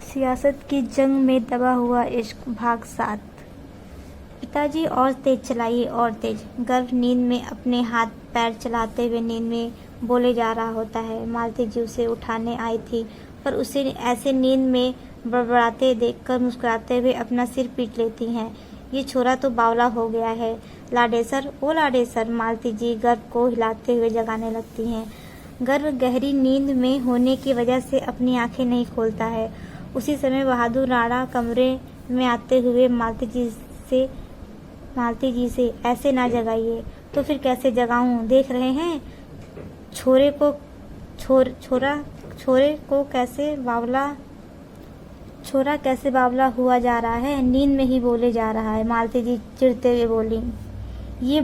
सियासत की जंग में दबा हुआ इश्क भाग 7। पिताजी और तेज चलाइए और तेज। गर्व नींद में अपने हाथ पैर चलाते हुए नींद में बोले जा रहा होता है। मालती जी उसे उठाने आई थी पर उसे ऐसे नींद में बड़बड़ाते देखकर मुस्कुराते हुए अपना सिर पीट लेती हैं। ये छोरा तो बावला हो गया है। लाडेसर, ओ लाडेसर। मालती जी गर्व को हिलाते हुए जगाने लगती हैं। गर्व गहरी नींद में होने की वजह से अपनी आंखें नहीं खोलता है। उसी समय बहादुर राणा कमरे में आते हुए मालती जी से ऐसे ना जगाइए। तो फिर कैसे जगाऊं? देख रहे हैं छोरे को छोरा कैसे बावला हुआ जा रहा है, नींद में ही बोले जा रहा है। मालती जी चिढ़ते हुए बोली, ये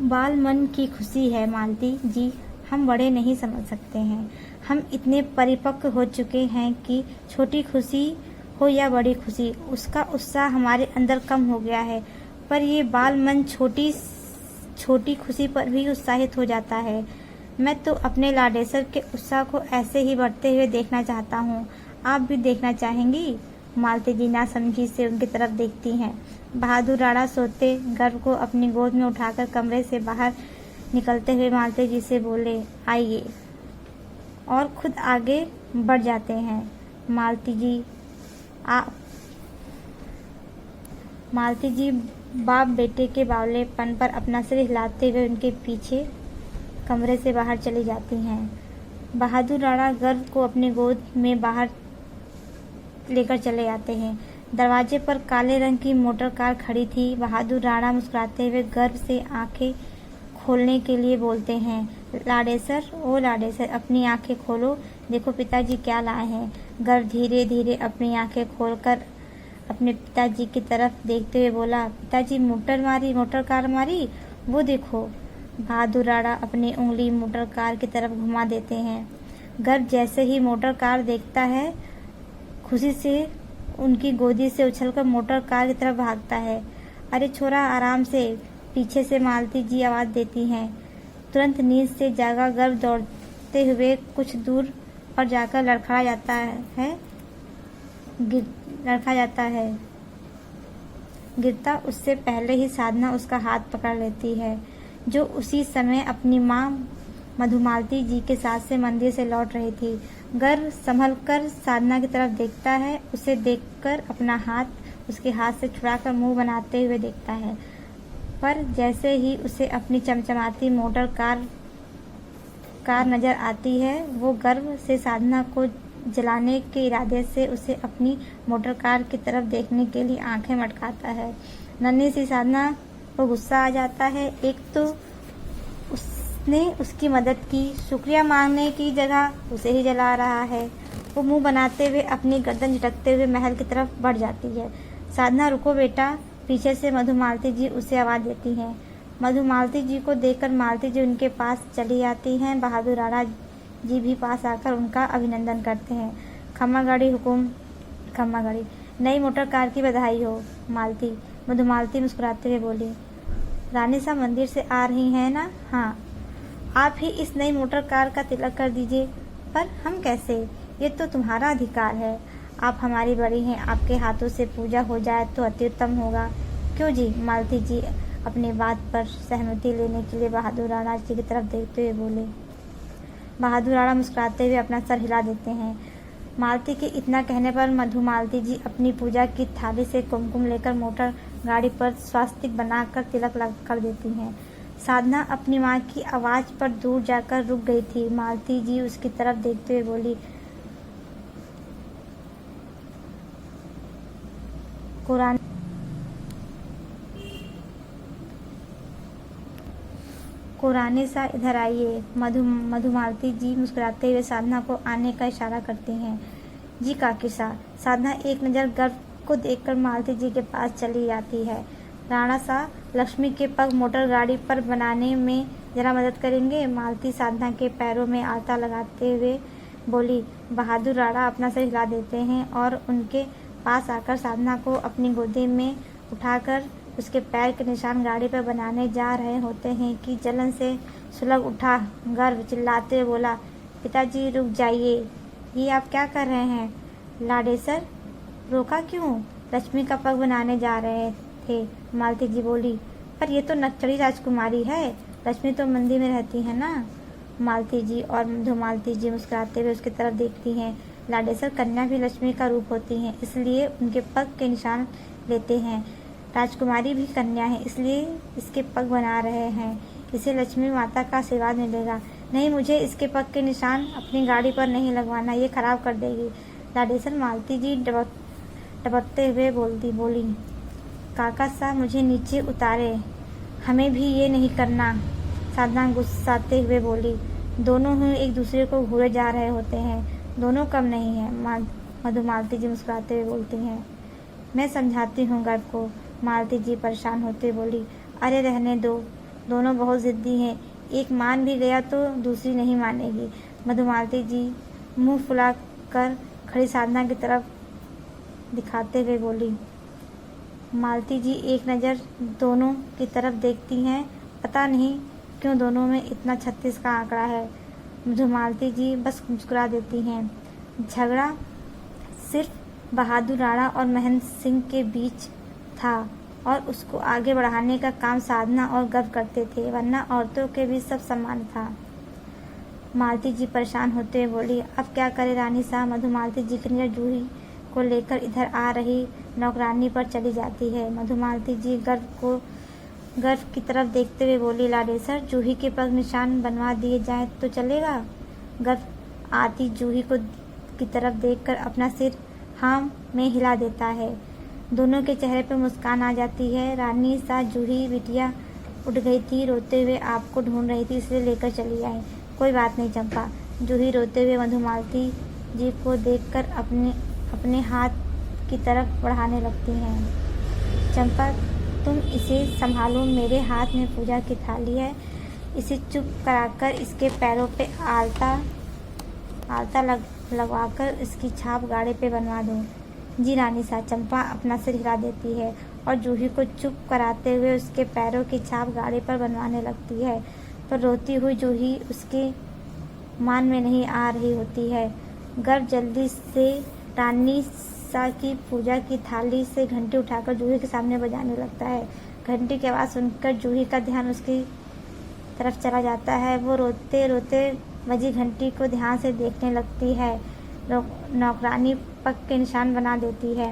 बाल मन की खुशी है मालती जी, हम बड़े नहीं समझ सकते हैं। हम इतने परिपक्व हो चुके हैं कि छोटी खुशी हो या बड़ी खुशी, उसका उत्साह हमारे अंदर कम हो गया है। पर ये बाल मन छोटी खुशी पर भी उत्साहित हो जाता है। मैं तो अपने लाडेसर के उत्साह को ऐसे ही बढ़ते हुए देखना चाहता हूँ। आप भी देखना चाहेंगी? मालती जी नासमझी से उनकी तरफ देखती हैं। बहादुर राणा सोते गर्व को अपनी गोद में उठाकर कमरे से बाहर निकलते हुए मालती जी से बोले, आइए, और खुद आगे बढ़ जाते हैं। मालती जी बाप बेटे के बावलेपन पर अपना सिर हिलाते हुए उनके पीछे कमरे से बाहर चली जाती हैं। बहादुर राणा गर्व को अपनी गोद में बाहर लेकर चले आते हैं। दरवाजे पर काले रंग की मोटर कार खड़ी थी। बहादुर राणा मुस्कुराते हुए गर्व से आंखें खोलने के लिए बोलते हैं, लाडेसर, ओ लाडेसर, अपनी आंखें खोलो, देखो पिताजी क्या लाए हैं। गर्व धीरे धीरे अपनी आंखें खोलकर अपने पिताजी की तरफ देखते हुए बोला, पिताजी मोटर कार मारी, वो देखो। बहादुर राणा अपनी उंगली मोटर कार की तरफ घुमा देते हैं। गर्व जैसे ही मोटर कार देखता है, खुशी से उनकी गोदी से उछलकर मोटर कार की तरफ भागता है। अरे छोरा, आराम से, पीछे से मालती जी आवाज देती हैं। तुरंत नींद से जागा गर्व दौड़ते हुए कुछ दूर और जाकर लड़खड़ा जाता है। गिरता उससे पहले ही साधना उसका हाथ पकड़ लेती है, जो उसी समय अपनी माँ मधुमालती जी के साथ से मंदिर से लौट रही थी। गर्व संभल कर साधना की तरफ देखता है। उसे देखकर अपना हाथ उसके हाथ से छुड़ाकर मुंह बनाते हुए देखता है, पर जैसे ही उसे अपनी चमचमाती मोटर कार नजर आती है, वो गर्व से साधना को जलाने के इरादे से उसे अपनी मोटर कार की तरफ देखने के लिए आंखें मटकाता है। नन्ही सी साधना को गुस्सा आ जाता है। एक तो उसने उसकी मदद की, शुक्रिया मांगने की जगह उसे ही जला रहा है। वो मुंह बनाते हुए अपनी गर्दन झटकते हुए महल की तरफ बढ़ जाती है। साधना, रुको बेटा। पीछे से मधुमालती जी उसे आवाज देती हैं। मधुमालती जी को देखकर मालती जी उनके पास चली आती हैं। बहादुर राणा जी भी पास आकर उनका अभिनंदन करते हैं। खम्मा गाड़ी हुकुम, खम्मा गाड़ी। नई मोटर कार की बधाई हो मालती। मधुमालती मुस्कुराते हुए बोली, रानी साहब मंदिर से आ रही हैं ना? हाँ, आप ही इस नई मोटर कार का तिलक कर दीजिए। पर हम कैसे? ये तो तुम्हारा अधिकार है। आप हमारी बड़ी हैं, आपके हाथों से पूजा हो जाए तो अति उत्तम होगा। क्यों जी? मालती जी अपनी बात पर सहमति लेने के लिए बहादुर राणा जी की तरफ देखते हुए बोले। बहादुर राणा मुस्कुराते हुए अपना सर हिला देते हैं। मालती के इतना कहने पर मधुमालती जी अपनी पूजा की थाली से कुमकुम लेकर मोटर गाड़ी पर स्वास्तिक बनाकर तिलक कर देती हैं। साधना अपनी माँ की आवाज पर दूर जाकर रुक गई थी। मालती जी उसकी तरफ देखते हुए बोली, कुराने सा इधर आइए। मधुमालती जी मुस्कुराते हुए साधना को आने का इशारा करती हैं। जी काकी सा। साधना एक नज़र गर्व को देखकर मालती जी के पास चली जाती है। राणा सा, लक्ष्मी के पग मोटर गाड़ी पर बनाने में जरा मदद करेंगे? मालती साधना के पैरों में आलता लगाते हुए बोली। बहादुर राणा अपना सिर हिला देते हैं और उनके पास आकर साधना को अपनी गोदी में उठाकर उसके पैर के निशान गाड़ी पर बनाने जा रहे होते हैं कि जलन से सुलग उठा गर्व चिल्लाते बोला, पिताजी रुक जाइए, ये आप क्या कर रहे हैं? लाडेसर, रोका क्यों? लक्ष्मी का पग बनाने जा रहे थे, मालती जी बोली। पर ये तो नक्चड़ी राजकुमारी है, लक्ष्मी तो मंदिर में रहती है ना। मालती जी और मधुमालती जी मुस्कुराते हुए उसकी तरफ देखती हैं। लाडेसर कन्या भी लक्ष्मी का रूप होती हैं, इसलिए उनके पग के निशान लेते हैं। राजकुमारी भी कन्या है, इसलिए इसके पग बना रहे हैं। इसे लक्ष्मी माता का आशीर्वाद मिलेगा। नहीं, मुझे इसके पग के निशान अपनी गाड़ी पर नहीं लगवाना, ये खराब कर देगी। लाडेसर मालती जी डबकते हुए बोली, काका साहब मुझे नीचे उतारे, हमें भी ये नहीं करना। साधना गुस्साते हुए बोली। दोनों ही एक दूसरे को घूरे जा रहे होते हैं, दोनों कम नहीं है। मधुमालती जी मुस्कुराते हुए बोलती हैं। मैं समझाती हूँ गर्व को, मालती जी परेशान होते बोली। अरे रहने दो, दोनों बहुत जिद्दी हैं, एक मान भी गया तो दूसरी नहीं मानेगी। मधुमालती जी मुंह फुला कर खड़ी साधना की तरफ दिखाते हुए बोली। मालती जी एक नज़र दोनों की तरफ देखती हैं, पता नहीं क्यों दोनों में इतना 36 का आंकड़ा है। मधुमालती जी बस मुस्कुरा देती हैं। झगड़ा सिर्फ बहादुर राणा और महेंद्र सिंह के बीच था और उसको आगे बढ़ाने का काम साधना और गर्व करते थे, वरना औरतों के बीच सब समान था। मालती जी परेशान होते हुए बोली, अब क्या करे रानी साहब। मधुमालती जी की नजर जूही को लेकर इधर आ रही नौकरानी पर चली जाती है। मधुमालती जी गर्व की तरफ देखते हुए बोली, लाडेसर जूही के पग निशान बनवा दिए जाए तो चलेगा? गर्व आती जूही की तरफ देखकर अपना सिर हाँ में हिला देता है। दोनों के चेहरे पर मुस्कान आ जाती है। रानी सा जूही बिटिया उठ गई थी, रोते हुए आपको ढूंढ रही थी, इसलिए लेकर चली आई। कोई बात नहीं चंपा। जूही रोते हुए मधुमालती जी को देखकर अपने हाथ की तरफ बढ़ाने लगती हैं। चंपा तुम इसे संभालो, मेरे हाथ में पूजा की थाली है, इसे चुप कराकर इसके पैरों पे आलता लगवाकर इसकी छाप गाड़े पे बनवा दो। जी रानी सा। चंपा अपना सिर हिला देती है और जूही को चुप कराते हुए उसके पैरों की छाप गाड़े पर बनवाने लगती है, पर रोती हुई जूही उसके मान में नहीं आ रही होती है। गर्व जल्दी से रानी सा की पूजा की थाली से घंटी उठाकर जूही के सामने बजाने लगता है। घंटी की आवाज़ सुनकर जूही का ध्यान उसकी तरफ चला जाता है। वो रोते रोते बजी घंटी को ध्यान से देखने लगती है। नौकरानी पग के निशान बना देती है।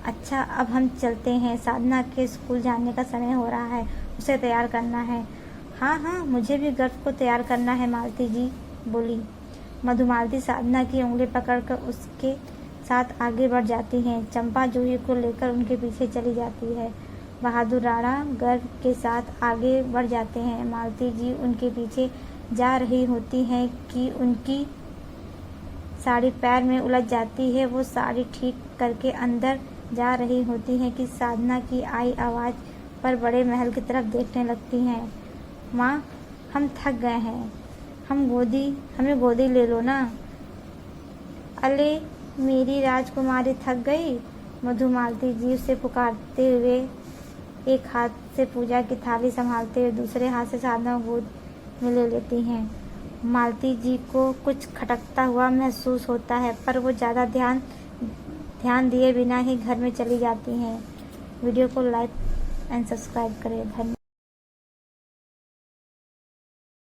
अच्छा, अब हम चलते हैं, साधना के स्कूल जाने का समय हो रहा है, उसे तैयार करना है। हाँ हाँ, मुझे भी गर्व को तैयार करना है, मालती जी बोली। मधुमालती साधना की उंगली पकड़कर उसके साथ आगे बढ़ जाती हैं। चंपा जूही को लेकर उनके पीछे चली जाती है। बहादुर राणा गर्व के साथ आगे बढ़ जाते हैं। मालती जी उनके पीछे जा रही होती हैं कि उनकी साड़ी पैर में उलझ जाती है। वो साड़ी ठीक करके अंदर जा रही होती हैं कि साधना की आई आवाज़ पर बड़े महल की तरफ देखने लगती हैं। माँ, हम थक गए हैं, हमें गोदी ले लो ना। अले मेरी राजकुमारी थक गई, मधुमालती जी उसे पुकारते हुए एक हाथ से पूजा की थाली संभालते हुए दूसरे हाथ से साधना गोद में ले लेती हैं। मालती जी को कुछ खटकता हुआ महसूस होता है, पर वो ज़्यादा ध्यान दिए बिना ही घर में चली जाती हैं। वीडियो को लाइक एंड सब्सक्राइब करें। धन्यवाद।